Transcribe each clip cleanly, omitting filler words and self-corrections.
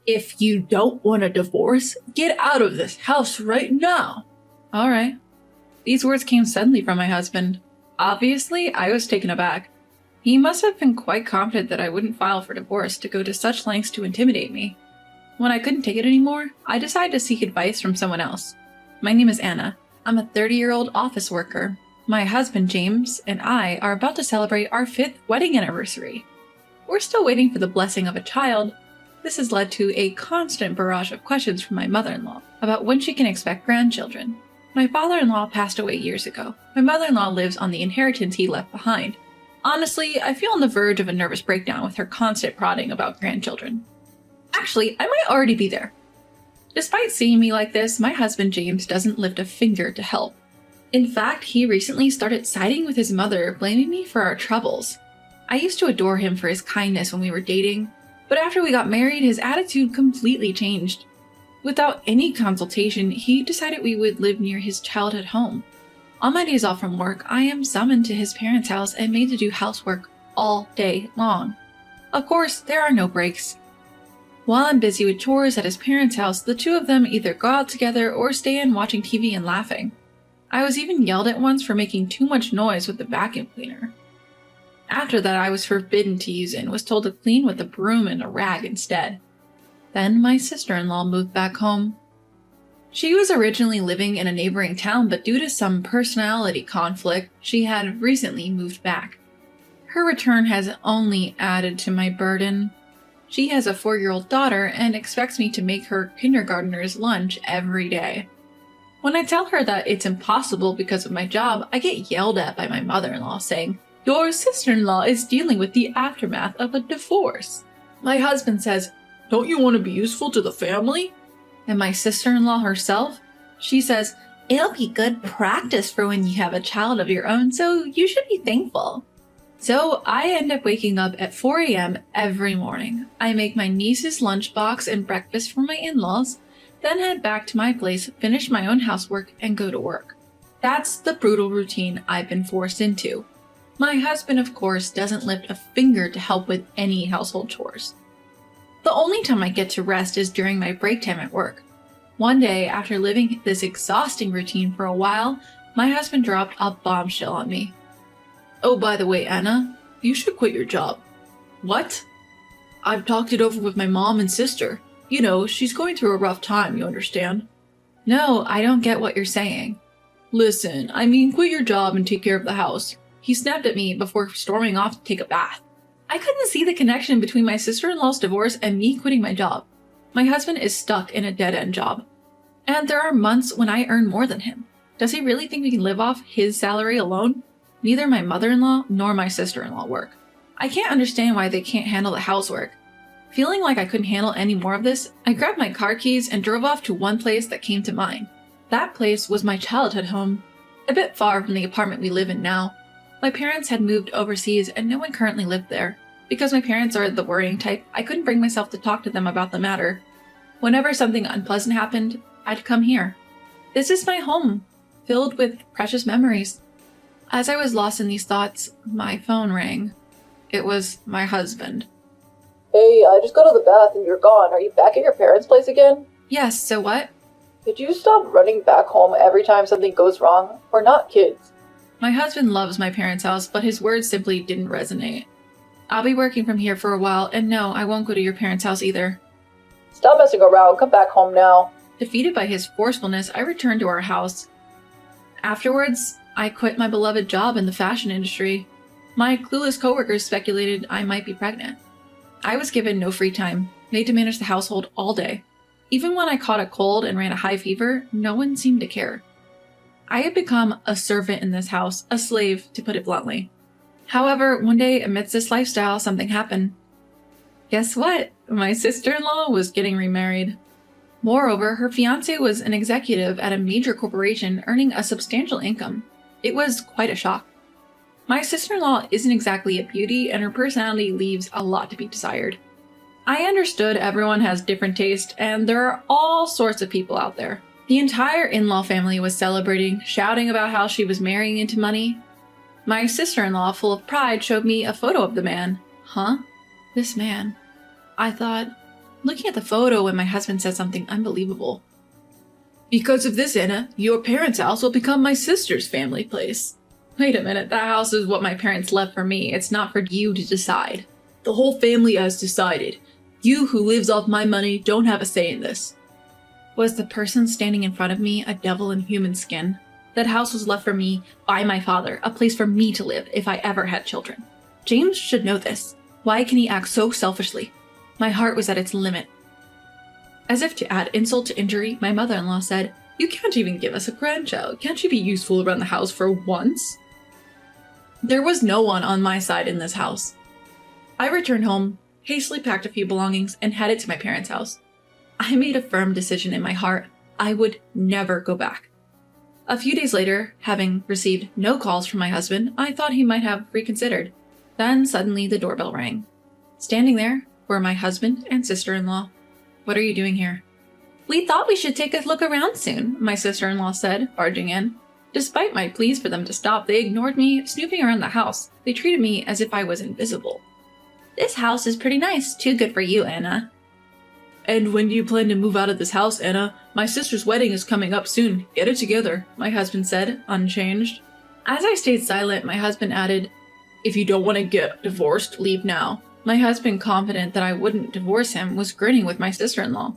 If you don't want a divorce, get out of this house right now. All right. These words came suddenly from my husband. Obviously, I was taken aback. He must have been quite confident that I wouldn't file for divorce to go to such lengths to intimidate me. When I couldn't take it anymore, I decided to seek advice from someone else. My name is Anna. I'm a 30-year-old office worker. My husband, James, and I are about to celebrate our 5th wedding anniversary. We're still waiting for the blessing of a child. This has led to a constant barrage of questions from my mother-in-law about when she can expect grandchildren. My father-in-law passed away years ago. My mother-in-law lives on the inheritance he left behind. Honestly, I feel on the verge of a nervous breakdown with her constant prodding about grandchildren. Actually, I might already be there. Despite seeing me like this, my husband James doesn't lift a finger to help. In fact, he recently started siding with his mother, blaming me for our troubles. I used to adore him for his kindness when we were dating, but after we got married, his attitude completely changed. Without any consultation, he decided we would live near his childhood home. On my days off from work, I am summoned to his parents' house and made to do housework all day long. Of course, there are no breaks. While I'm busy with chores at his parents' house, the two of them either go out together or stay in watching TV and laughing. I was even yelled at once for making too much noise with the vacuum cleaner. After that, I was forbidden to use it and was told to clean with a broom and a rag instead. Then my sister-in-law moved back home. She was originally living in a neighboring town, but due to some personality conflict, she had recently moved back. Her return has only added to my burden. She has a 4-year-old daughter and expects me to make her kindergartner's lunch every day. When I tell her that it's impossible because of my job, I get yelled at by my mother-in-law saying, "Your sister-in-law is dealing with the aftermath of a divorce." My husband says, "Don't you want to be useful to the family?" And my sister-in-law herself, she says, "It'll be good practice for when you have a child of your own, so you should be thankful." So I end up waking up at 4 a.m. every morning. I make my niece's lunchbox and breakfast for my in-laws, then head back to my place, finish my own housework, and go to work. That's the brutal routine I've been forced into. My husband, of course, doesn't lift a finger to help with any household chores. The only time I get to rest is during my break time at work. One day, after living this exhausting routine for a while, my husband dropped a bombshell on me. "Oh, by the way, Anna, you should quit your job." "What?" "I've talked it over with my mom and sister. You know, she's going through a rough time, you understand?" "No, I don't get what you're saying." "Listen, I mean quit your job and take care of the house." He snapped at me before storming off to take a bath. I couldn't see the connection between my sister-in-law's divorce and me quitting my job. My husband is stuck in a dead-end job. And there are months when I earn more than him. Does he really think we can live off his salary alone? Neither my mother-in-law nor my sister-in-law work. I can't understand why they can't handle the housework. Feeling like I couldn't handle any more of this, I grabbed my car keys and drove off to one place that came to mind. That place was my childhood home, a bit far from the apartment we live in now. My parents had moved overseas and no one currently lived there. Because my parents are the worrying type, I couldn't bring myself to talk to them about the matter. Whenever something unpleasant happened, I'd come here. This is my home, filled with precious memories. As I was lost in these thoughts, my phone rang. It was my husband. "Hey, I just got to the bath and you're gone. Are you back at your parents' place again?" "Yes, so what?" "Could you stop running back home every time something goes wrong? We're not kids." My husband loves my parents' house, but his words simply didn't resonate. "I'll be working from here for a while, and no, I won't go to your parents' house either." "Stop messing around. Come back home now." Defeated by his forcefulness, I returned to our house. Afterwards, I quit my beloved job in the fashion industry. My clueless coworkers speculated I might be pregnant. I was given no free time, made to manage the household all day. Even when I caught a cold and ran a high fever, no one seemed to care. I had become a servant in this house, a slave, to put it bluntly. However, one day, amidst this lifestyle, something happened. Guess what? My sister-in-law was getting remarried. Moreover, her fiancé was an executive at a major corporation earning a substantial income. It was quite a shock. My sister-in-law isn't exactly a beauty, and her personality leaves a lot to be desired. I understood everyone has different tastes, and there are all sorts of people out there. The entire in-law family was celebrating, shouting about how she was marrying into money. My sister-in-law, full of pride, showed me a photo of the man. Huh? This man. I thought, looking at the photo when my husband said something unbelievable. Because of this, Anna, your parents' house will become my sister's family place. Wait a minute, that house is what my parents left for me. It's not for you to decide. The whole family has decided. You who lives off my money don't have a say in this. Was the person standing in front of me a devil in human skin? That house was left for me by my father, a place for me to live if I ever had children. James should know this. Why can he act so selfishly? My heart was at its limit. As if to add insult to injury, my mother-in-law said, "You can't even give us a grandchild. Can't you be useful around the house for once?" There was no one on my side in this house. I returned home, hastily packed a few belongings, and headed to my parents' house. I made a firm decision in my heart. I would never go back. A few days later, having received no calls from my husband, I thought he might have reconsidered. Then suddenly the doorbell rang. Standing there were my husband and sister-in-law. "What are you doing here?" "We thought we should take a look around soon," my sister-in-law said, barging in. Despite my pleas for them to stop, they ignored me, snooping around the house. They treated me as if I was invisible. "This house is pretty nice. Too good for you, Anna." "And when do you plan to move out of this house, Anna? My sister's wedding is coming up soon. Get it together," my husband said, unchanged. As I stayed silent, my husband added, "If you don't want to get divorced, leave now." My husband, confident that I wouldn't divorce him, was grinning with my sister-in-law.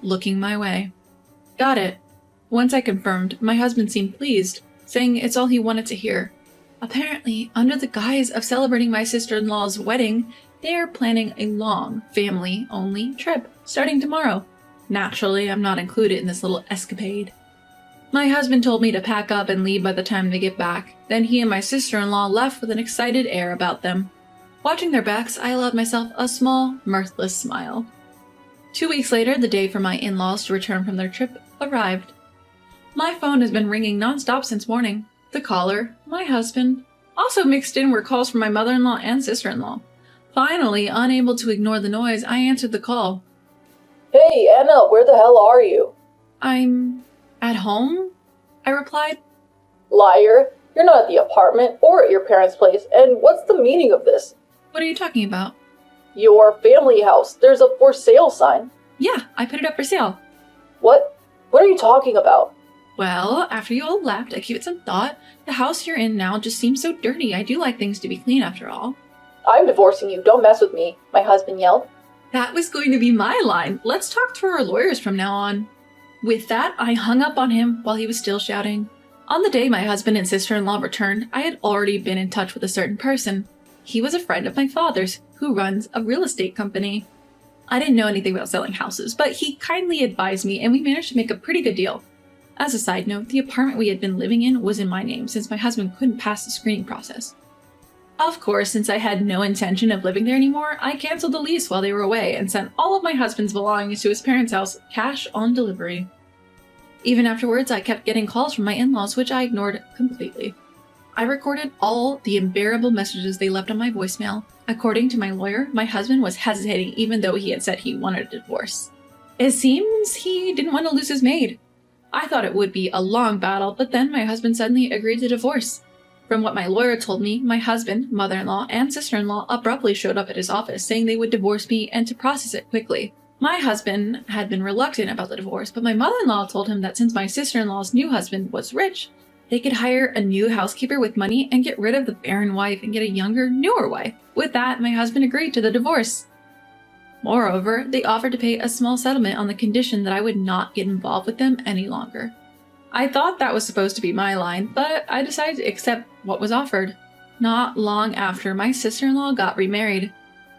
Looking my way. Got it. Once I confirmed, my husband seemed pleased, saying it's all he wanted to hear. Apparently, under the guise of celebrating my sister-in-law's wedding, they are planning a long, family-only trip, starting tomorrow. Naturally, I'm not included in this little escapade. My husband told me to pack up and leave by the time they get back. Then he and my sister-in-law left with an excited air about them. Watching their backs, I allowed myself a small, mirthless smile. 2 weeks later, the day for my in-laws to return from their trip arrived. My phone has been ringing non-stop since morning. The caller, my husband. Also mixed in were calls from my mother-in-law and sister-in-law. Finally, unable to ignore the noise, I answered the call. "Hey, Anna, where the hell are you?" "I'm at home?" I replied. "Liar. You're not at the apartment or at your parents' place, and what's the meaning of this?" "What are you talking about?" "Your family house. There's a for sale sign." "Yeah, I put it up for sale." What? What are you talking about?" "Well, after you all left, I gave it some thought. The house you're in now just seems so dirty. I do like things to be clean after all." "I'm divorcing you. Don't mess with me," my husband yelled. That was going to be my line. "Let's talk through our lawyers from now on." With that, I hung up on him while he was still shouting. On the day my husband and sister-in-law returned, I had already been in touch with a certain person. He was a friend of my father's, who runs a real estate company. I didn't know anything about selling houses, but he kindly advised me and we managed to make a pretty good deal. As a side note, the apartment we had been living in was in my name since my husband couldn't pass the screening process. Of course, since I had no intention of living there anymore, I canceled the lease while they were away and sent all of my husband's belongings to his parents' house, cash on delivery. Even afterwards, I kept getting calls from my in-laws, which I ignored completely. I recorded all the unbearable messages they left on my voicemail. According to my lawyer, my husband was hesitating even though he had said he wanted a divorce. It seems he didn't want to lose his maid. I thought it would be a long battle, but then my husband suddenly agreed to divorce. From what my lawyer told me, my husband, mother-in-law, and sister-in-law abruptly showed up at his office saying they would divorce me and to process it quickly. My husband had been reluctant about the divorce, but my mother-in-law told him that since my sister-in-law's new husband was rich, they could hire a new housekeeper with money and get rid of the barren wife and get a younger, newer wife. With that, my husband agreed to the divorce. Moreover, they offered to pay a small settlement on the condition that I would not get involved with them any longer. I thought that was supposed to be my line, but I decided to accept what was offered. Not long after, my sister-in-law got remarried.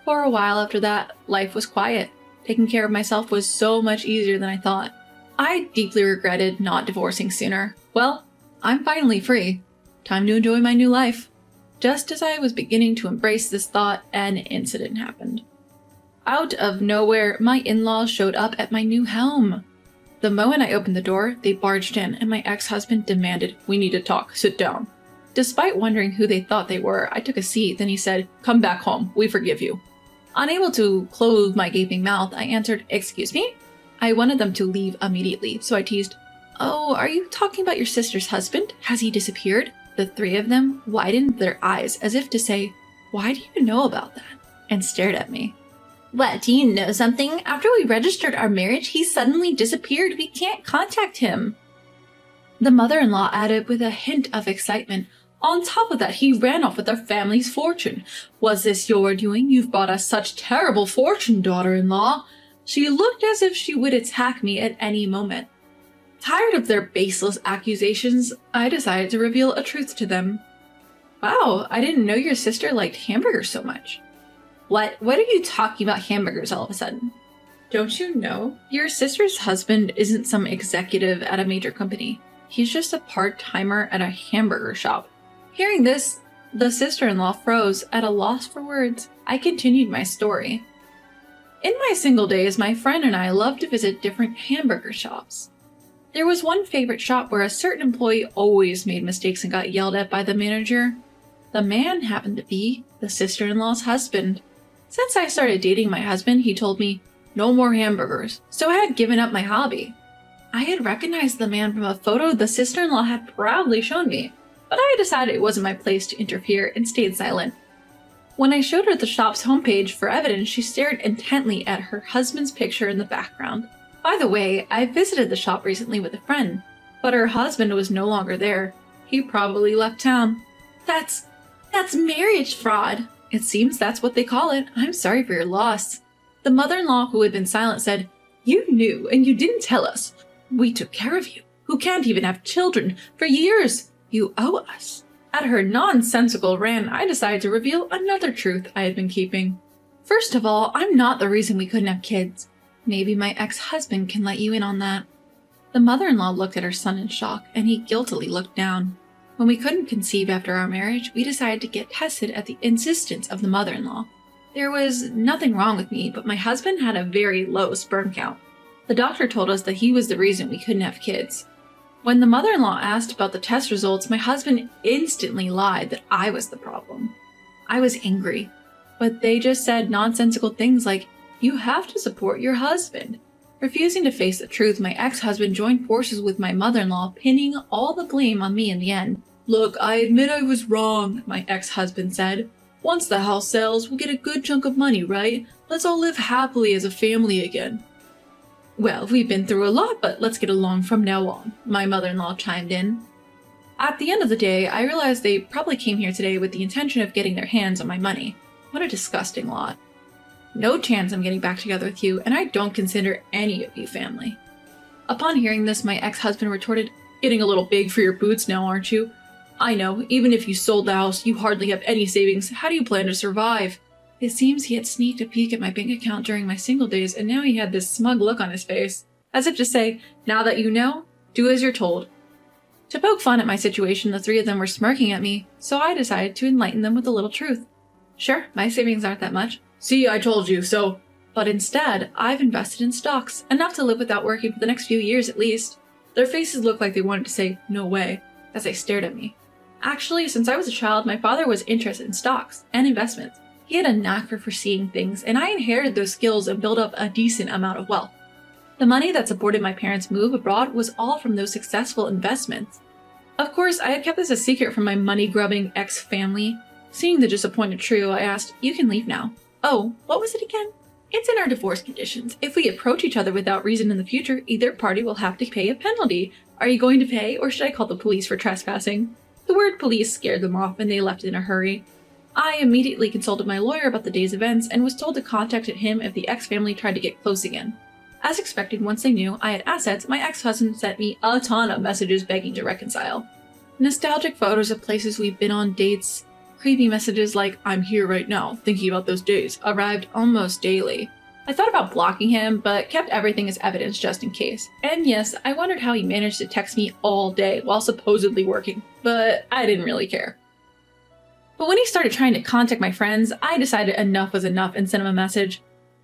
For a while after that, life was quiet. Taking care of myself was so much easier than I thought. I deeply regretted not divorcing sooner. Well, I'm finally free. Time to enjoy my new life. Just as I was beginning to embrace this thought, an incident happened. Out of nowhere, my in-laws showed up at my new home. The moment I opened the door, they barged in, and my ex-husband demanded, "We need to talk. Sit down." Despite wondering who they thought they were, I took a seat. Then he said, "Come back home. We forgive you." Unable to close my gaping mouth, I answered, "Excuse me?" I wanted them to leave immediately, so I teased, "Oh, are you talking about your sister's husband? Has he disappeared?" The three of them widened their eyes as if to say, "Why do you know about that?" and stared at me. "What, do you know something? After we registered our marriage, he suddenly disappeared. We can't contact him." The mother-in-law added with a hint of excitement, "On top of that, he ran off with our family's fortune. Was this your doing? You've brought us such terrible fortune, daughter-in-law." She looked as if she would attack me at any moment. Tired of their baseless accusations, I decided to reveal a truth to them. "Wow, I didn't know your sister liked hamburgers so much." What are you talking about hamburgers all of a sudden?" "Don't you know? Your sister's husband isn't some executive at a major company. He's just a part-timer at a hamburger shop." Hearing this, the sister-in-law froze at a loss for words. I continued my story. "In my single days, my friend and I loved to visit different hamburger shops. There was one favorite shop where a certain employee always made mistakes and got yelled at by the manager. The man happened to be the sister-in-law's husband. Since I started dating my husband, he told me, 'No more hamburgers,' so I had given up my hobby. I had recognized the man from a photo the sister-in-law had proudly shown me, but I decided it wasn't my place to interfere and stayed silent. When I showed her the shop's homepage for evidence, she stared intently at her husband's picture in the background. By the way, I visited the shop recently with a friend, but her husband was no longer there. He probably left town." That's marriage fraud." "It seems that's what they call it. I'm sorry for your loss." The mother-in-law, who had been silent, said, "You knew and you didn't tell us. We took care of you, who can't even have children, for years. You owe us." At her nonsensical rant, I decided to reveal another truth I had been keeping. "First of all, I'm not the reason we couldn't have kids. Maybe my ex-husband can let you in on that." The mother-in-law looked at her son in shock, and he guiltily looked down. When we couldn't conceive after our marriage, we decided to get tested at the insistence of the mother-in-law. There was nothing wrong with me, but my husband had a very low sperm count. The doctor told us that he was the reason we couldn't have kids. When the mother-in-law asked about the test results, my husband instantly lied that I was the problem. I was angry, but they just said nonsensical things like, "You have to support your husband." Refusing to face the truth, my ex-husband joined forces with my mother-in-law, pinning all the blame on me in the end. "Look, I admit I was wrong," my ex-husband said. "Once the house sells, we'll get a good chunk of money, right? Let's all live happily as a family again." "Well, we've been through a lot, but let's get along from now on," my mother-in-law chimed in. At the end of the day, I realized they probably came here today with the intention of getting their hands on my money. What a disgusting lot. No chance I'm getting back together with you, and I don't consider any of you family. Upon hearing this, my ex-husband retorted, "Getting a little big for your boots now, aren't you? I know, even if you sold the house, you hardly have any savings. How do you plan to survive?" It seems he had sneaked a peek at my bank account during my single days, and now he had this smug look on his face, as if to say, "Now that you know, do as you're told." To poke fun at my situation, the three of them were smirking at me, so I decided to enlighten them with a little truth. "Sure, my savings aren't that much. See, I told you so." But instead, I've invested in stocks, enough to live without working for the next few years at least. Their faces looked like they wanted to say, "No way," as they stared at me. Actually, since I was a child, my father was interested in stocks and investments. He had a knack for foreseeing things, and I inherited those skills and built up a decent amount of wealth. The money that supported my parents' move abroad was all from those successful investments. Of course, I had kept this a secret from my money-grubbing ex-family. Seeing the disappointed trio, I asked, "You can leave now." "Oh, what was it again?" "It's in our divorce conditions. If we approach each other without reason in the future, either party will have to pay a penalty. Are you going to pay, or should I call the police for trespassing?" The word police scared them off, and they left in a hurry. I immediately consulted my lawyer about the day's events and was told to contact him if the ex-family tried to get close again. As expected, once they knew I had assets, my ex-husband sent me a ton of messages begging to reconcile. Nostalgic photos of places we've been on, dates, creepy messages like, "I'm here right now, thinking about those days," arrived almost daily. I thought about blocking him, but kept everything as evidence just in case. And yes, I wondered how he managed to text me all day while supposedly working, but I didn't really care. But when he started trying to contact my friends, I decided enough was enough and sent him a message.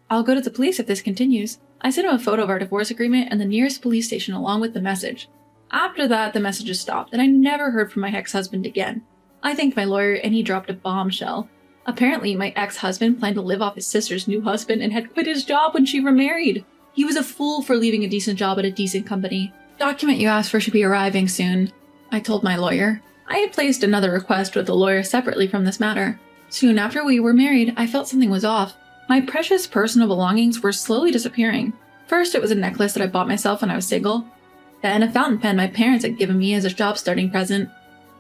"I'll go to the police if this continues." I sent him a photo of our divorce agreement and the nearest police station along with the message. After that, the messages stopped, and I never heard from my ex-husband again. I thanked my lawyer, and he dropped a bombshell. Apparently, my ex-husband planned to live off his sister's new husband and had quit his job when she remarried. He was a fool for leaving a decent job at a decent company. "Document you asked for should be arriving soon," I told my lawyer. I had placed another request with the lawyer separately from this matter. Soon after we were married, I felt something was off. My precious personal belongings were slowly disappearing. First, it was a necklace that I bought myself when I was single. Then a fountain pen my parents had given me as a job starting present.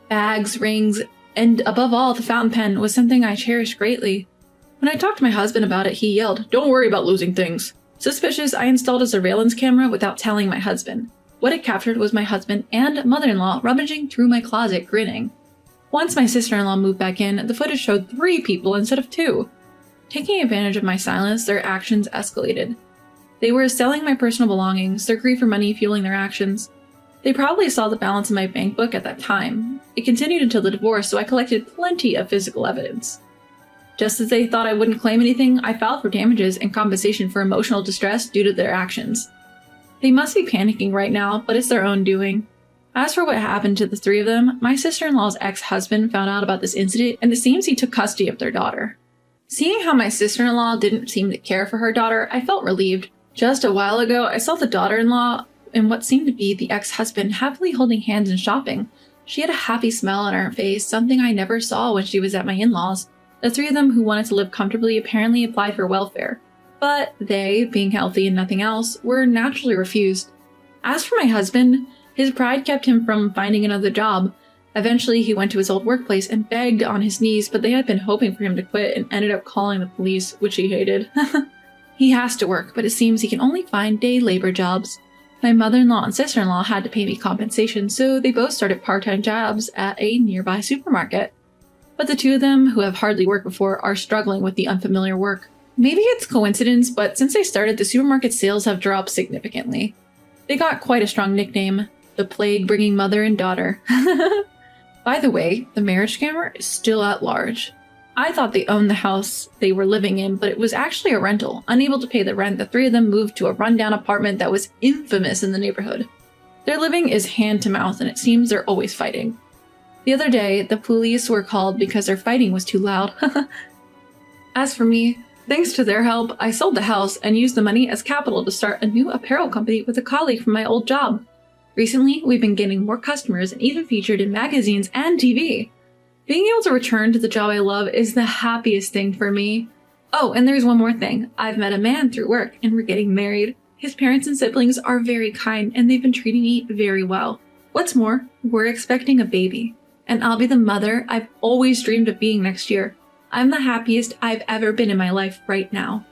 Bags, rings, and above all, the fountain pen was something I cherished greatly. When I talked to my husband about it, he yelled, "Don't worry about losing things." Suspicious, I installed a surveillance camera without telling my husband. What it captured was my husband and mother-in-law rummaging through my closet, grinning. Once my sister-in-law moved back in, the footage showed 3 people instead of 2. Taking advantage of my silence, their actions escalated. They were selling my personal belongings, their greed for money fueling their actions. They probably saw the balance in my bank book at that time. It continued until the divorce, so I collected plenty of physical evidence. Just as they thought I wouldn't claim anything, I filed for damages and compensation for emotional distress due to their actions. They must be panicking right now, but it's their own doing. As for what happened to the 3 of them, my sister-in-law's ex-husband found out about this incident, and it seems he took custody of their daughter. Seeing how my sister-in-law didn't seem to care for her daughter, I felt relieved. Just a while ago, I saw the daughter-in-law and what seemed to be the ex-husband happily holding hands and shopping. She had a happy smile on her face, something I never saw when she was at my in-laws. The 3 of them who wanted to live comfortably apparently applied for welfare, but they, being healthy and nothing else, were naturally refused. As for my husband, his pride kept him from finding another job. Eventually, he went to his old workplace and begged on his knees, but they had been hoping for him to quit and ended up calling the police, which he hated. He has to work, but it seems he can only find day labor jobs. My mother-in-law and sister-in-law had to pay me compensation, so they both started part-time jobs at a nearby supermarket. But the 2 of them, who have hardly worked before, are struggling with the unfamiliar work. Maybe it's coincidence, but since they started, the supermarket sales have dropped significantly. They got quite a strong nickname, the plague-bringing mother and daughter. By the way, the marriage scammer is still at large. I thought they owned the house they were living in, but it was actually a rental. Unable to pay the rent, the 3 of them moved to a rundown apartment that was infamous in the neighborhood. Their living is hand to mouth, and it seems they're always fighting. The other day, the police were called because their fighting was too loud. As for me, thanks to their help, I sold the house and used the money as capital to start a new apparel company with a colleague from my old job. Recently, we've been getting more customers and even featured in magazines and TV. Being able to return to the job I love is the happiest thing for me. Oh, and there's one more thing. I've met a man through work and we're getting married. His parents and siblings are very kind and they've been treating me very well. What's more, we're expecting a baby. And I'll be the mother I've always dreamed of being next year. I'm the happiest I've ever been in my life right now.